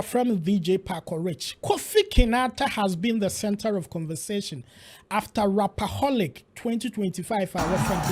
From VJ Parker Rich, Kofi Kinaata has been the center of conversation after Rapperholic 2025 our friend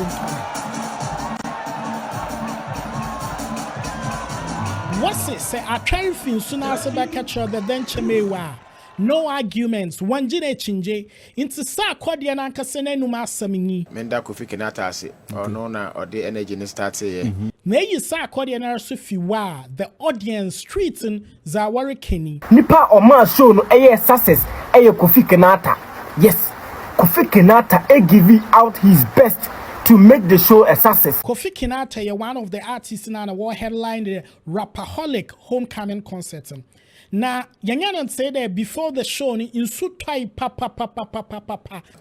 what's it say? I try to feel soon as I catch the bench mewa. No arguments. One jine chinje into SARKODIE'S and Kasene Numa Samini. Menda Kofi Kinaata ase or no na or the energy ne start say. May you SARKODIE'S and Fiwa the audience treating Zawari Kenny. Nipa or man show no success Kofi Kinaata. Yes, Kofi Kinaata giving out his best to make the show a success. Kofi Kinaata, one of the artists in the war headline the Rapperholic homecoming concert. Now, Yanyan said that before the show, in Sutai papa.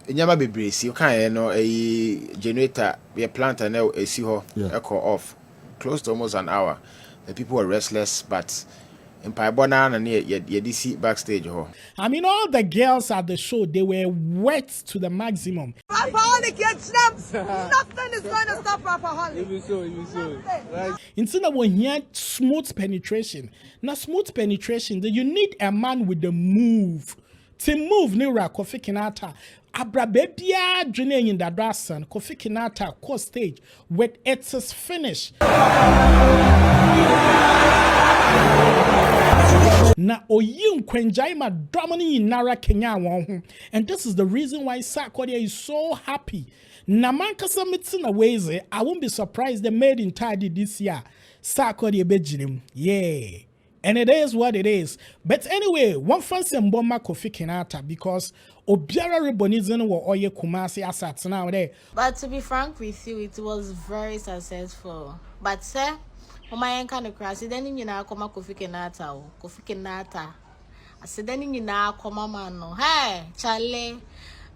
Inyama bebree you can no a generator be a plant and now a see echo off close to almost an hour. The people were restless, but in Paibona and you see backstage. I mean, all the girls at the show, they were wet to the maximum. Rapperholic gets snaps. Nothing is going to stop Rapperholic. Even so. Right. Instead of when he had smooth penetration. Now, smooth penetration, you need a man with the move. To move, Nira Kofi Kinaata. Abra bebia dwene in the drasan. Kofi Kinaata core stage with its finish. Na oyim kwenjaima domini nara Kenya won. And this is the reason why SARKODIE'S is so happy. Na mankasa mitin ways I won't be surprised they made in tidy this year. SARKODIE'S bejirim. Yeah. And it is what it is. But anyway, one fancy mboma Kofi Kinaata because obiara rebonizin wo oye KUMASI assets now there. But to be frank with you, it was very successful. But sir, my kind of crash, then you know, come Kofi Kinaata. I said, then you know, come man, no, hey, Charlie,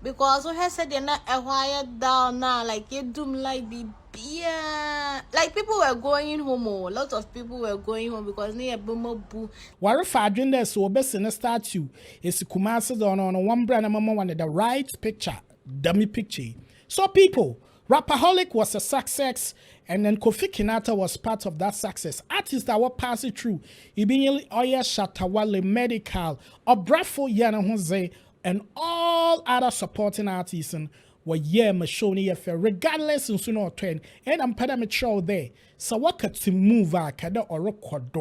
because we have said you're not a while down now, like you do like be yeah, like people were going home. A lot of people were going home because near boo. Where if I drink this, so best in a statue is KUMASI on one brand and mama wanted the right picture, dummy picture. So people, Rapperholic was a success. And then Kofi Kinaata was part of that success. Artists that were passing through, Ibinili Oya Shatawale Medical, Obrafo Yana Jose, and all other supporting artists were Mashoni affair, regardless in sooner or trend. And I'm parameter there. So what could to move kada or record?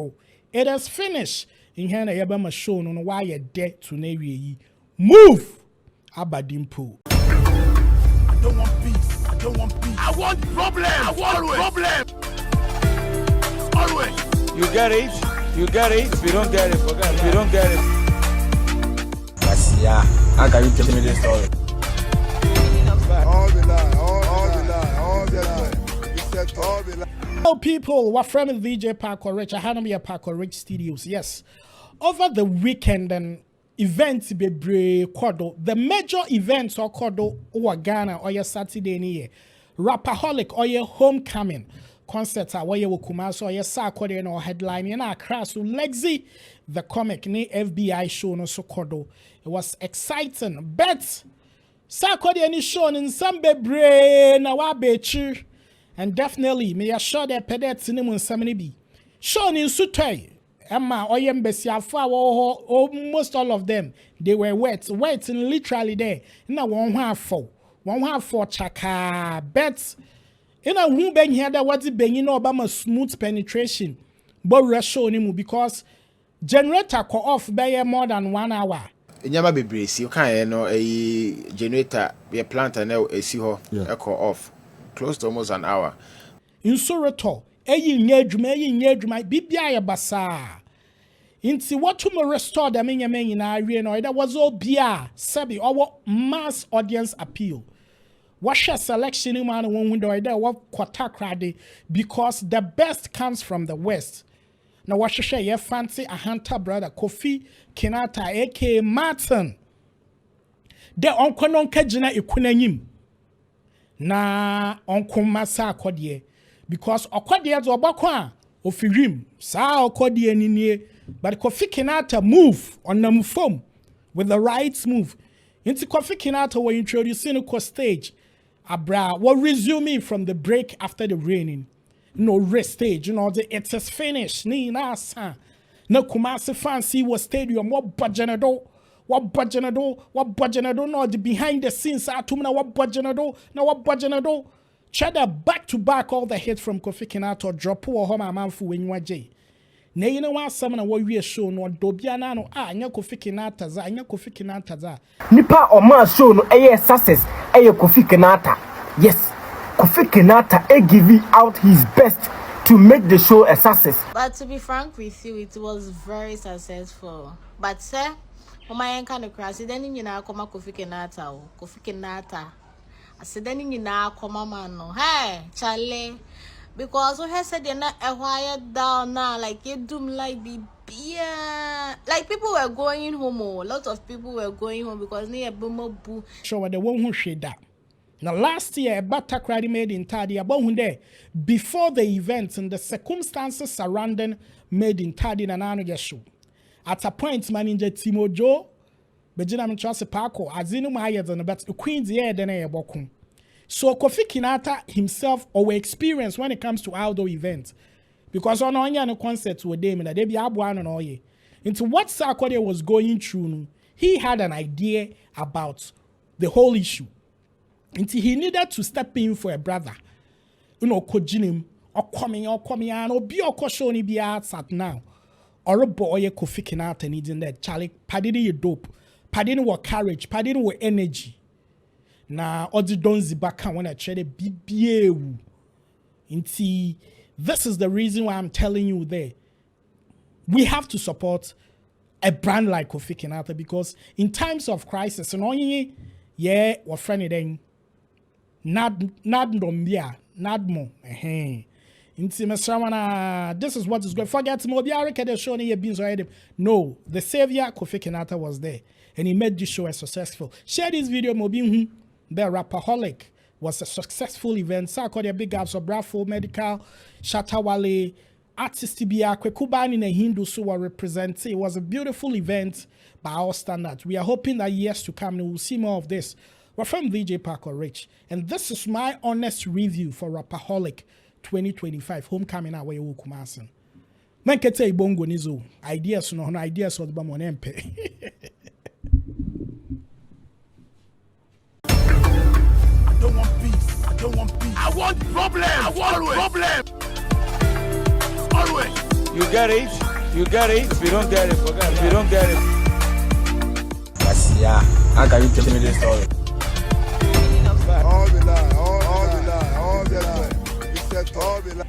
It has finished. In Hana Yaba Mashon on why you're dead to Navy. Move! Abadimpo. I don't want peace. I don't want peace. I want problems. I want problems. Always. You get it. If you don't get it, forget it. If you don't get it. Yes, yeah. How can you tell me this story? All the lie. You said all the lie. Hello people, we're from VJ Parker Rich. I had me a Parker Rich Studios. Yes. Over the weekend and events be kodo. The major events or kodo or Ghana or your Saturday ni Rapperholic or your homecoming concerts are where you KUMASI or your SARKODIE'S or headline in Accra. So Lexi, the comic ni FBI show no so kodo. It was exciting, but SARKODIE'S is shown in some bebre na wa bechi, and definitely me assure that pedets in mun samini bi shown in Sutai. Emma Oyembesi almost all of them they were wet and literally there. Now one half for chaka bet in a who been here that what's been Obama smooth penetration but ratio nimu because generator co off by more than 1 hour. Inyama bebree you can no a generator be a plant and now a see echo off close to almost an hour. In Soroto eyi nyedwuma bibia ya basa inti watumo restore them in na awie no that was all bia sabi our mass audience appeal washa selection man one window that what kwata krade because the best comes from the west now washa ye fancy a hunter brother Kofi Kinaata aka Martin de onkonon kagina ikunanyim na onkoma SARKODIE'S because SARKODIE'S obakwa ofirim sa SARKODIE'S ninie but Kofi Kinaata move on the form with the right move into Kofi Kinaata were introducing to stage abra will resuming from the break after the raining no rest stage it's finished ni na sa Na Kumasi fancy was stadium, what budgenado, no, the behind the scenes, atumna, what budgenado, Cheddar back to back all the hits from Kofi Kinaata, drop or home amanfu when you are Jay. Na you know what some of what we are shown no Dobiana no nya Kofi Kinaata za nya Kofi Kinaata za nipa o man show no success Kofi Kinaata. Yes, Kofi Kinaata giving out his best to make the show a success. But to be frank with you, it was very successful. But sir, my kind of crazy then you know come Kofi Kinaata. I said then you know come man no. Hey, Charlie. Because we said you're not a while down now, like you doom like the beer. Like people were going home, a lot of people were going home because near boo. Sure, the one who shade that. Now last year, a batter crowd made in Tadi about there before the event and the circumstances surrounding made in Tadi and Anu show. At a point, manager Timo Joe, Bejina Mchase Parko, Azinu Maya than about the Queen's year than a bokum. So Kofi Kinaata himself our experience when it comes to outdoor events. Because on no concerts with them and they be abuan and all ye. Into what Sarkodie was going through, he had an idea about the whole issue. Until he needed to step in for a brother. You know, Kojinim or coming and or be or koshoni be outside now. Or a boy Kofi Kinaata needing that Charlie Padini you dope. Padini with courage, Padini with energy. Na odi donzi baka when I try to BBA. Inti, this is the reason why I'm telling you there. We have to support a brand like Kofi Kinaata because in times of crisis, and only we're friendly then. Nadmo. Inti Mesrawana, this is what is going. Forget Mobiara Kede show ni beans already. No, the savior Kofi Kinaata was there, and he made this show a successful. Share this video, Mobi. The Rapperholic was a successful event. Sarkodie big ups of Brafo Medical, Shatawale, Artist TBA, Kwekubani and Hindu so were represented. It was a beautiful event by our standards. We are hoping that years to come we will see more of this. We're from VJ Parker Rich, and this is my honest review for Rapperholic 2025 homecoming away with KUMASI. Man can say bongo nizo ideas no ideas of the Bamonempe. I don't want peace. I don't want peace. I want problem. I want problem. Always. You get it? You get it? If you don't get it, forget it. If you don't get it. Yes, yeah. How can you tell me this story? All the lie. You said all the lie.